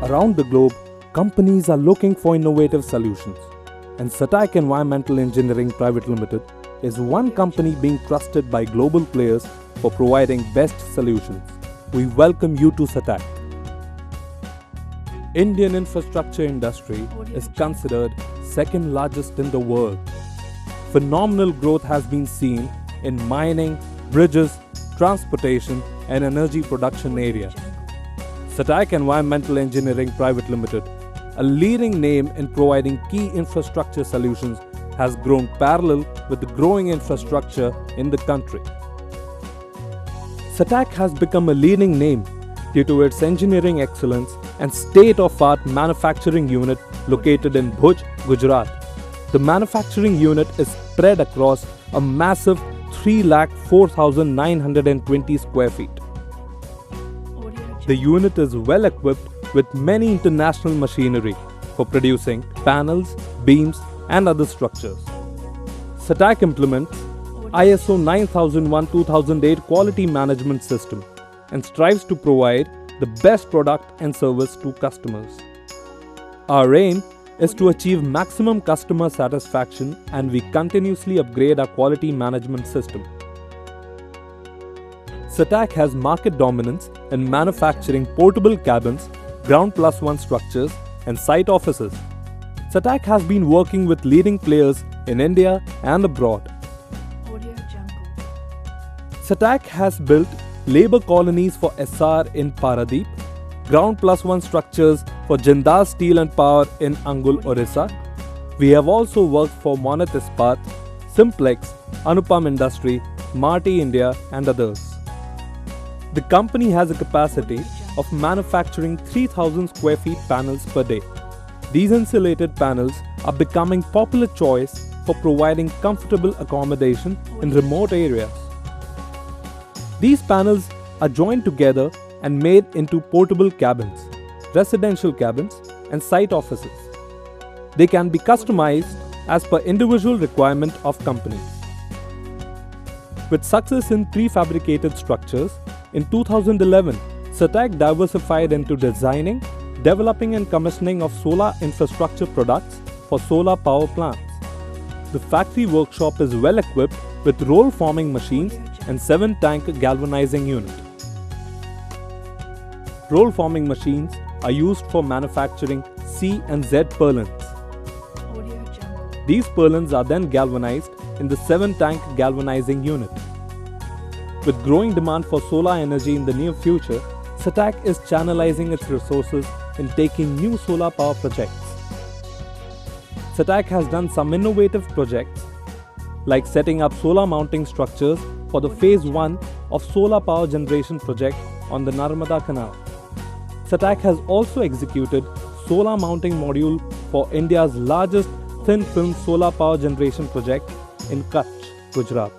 Around the globe, companies are looking for innovative solutions, and Satak Environmental Engineering Private Limited is one company being trusted by global players for providing best solutions. We welcome you to Satak. Indian infrastructure industry is considered second largest in the world. Phenomenal growth has been seen in mining, bridges, transportation and energy production area. Satak Environmental Engineering Private Limited, a leading name in providing key infrastructure solutions, has grown parallel with the growing infrastructure in the country. Satak has become a leading name due to its engineering excellence and state-of-art manufacturing unit located in Bhuj, Gujarat. The manufacturing unit is spread across a massive 304,920 square feet. The unit is well equipped with many international machinery for producing panels, beams and other structures. Satak implements ISO 9001-2008 quality management system and strives to provide the best product and service to customers. Our aim is to achieve maximum customer satisfaction, and we continuously upgrade our quality management system. Satak has market dominance in manufacturing portable cabins, ground plus one structures and site offices. Satak has been working with leading players in India and abroad. Satak has built labour colonies for SR in Paradeep, ground plus one structures for Jindal Steel and Power in Angul, Orissa. We have also worked for Monat Ispat, Simplex, Anupam Industry, Marti India and others. The company has a capacity of manufacturing 3,000 square feet panels per day. These insulated panels are becoming popular choice for providing comfortable accommodation in remote areas. These panels are joined together and made into portable cabins, residential cabins and site offices. They can be customized as per individual requirement of companies. With success in prefabricated structures, in 2011, Satak diversified into designing, developing and commissioning of solar infrastructure products for solar power plants. The factory workshop is well equipped with roll forming machines and 7-tank galvanizing unit. Roll forming machines are used for manufacturing C and Z purlins. These purlins are then galvanized in the 7-tank galvanizing unit. With growing demand for solar energy in the near future, Satak is channelizing its resources in taking new solar power projects. Satak has done some innovative projects like setting up solar mounting structures for the phase 1 of solar power generation project on the Narmada Canal. Satak has also executed solar mounting module for India's largest thin film solar power generation project in Kutch, Gujarat.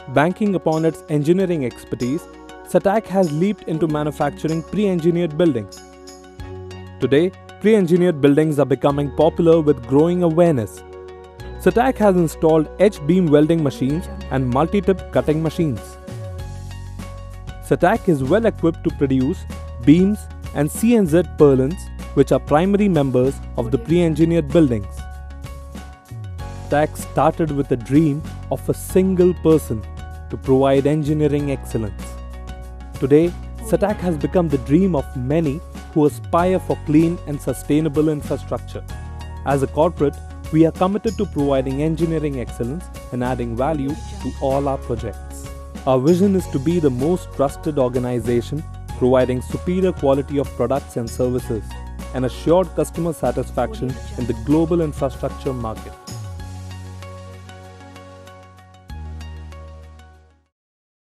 Banking upon its engineering expertise, Satak has leaped into manufacturing pre-engineered buildings. Today, pre-engineered buildings are becoming popular with growing awareness. Satak has installed H-beam welding machines and multi-tip cutting machines. Satak is well equipped to produce beams and C and Z purlins, which are primary members of the pre-engineered buildings. Satak started with a dream of a single person to provide engineering excellence. Today, Satak has become the dream of many who aspire for clean and sustainable infrastructure. As a corporate, we are committed to providing engineering excellence and adding value to all our projects. Our vision is to be the most trusted organization providing superior quality of products and services and assured customer satisfaction in the global infrastructure market.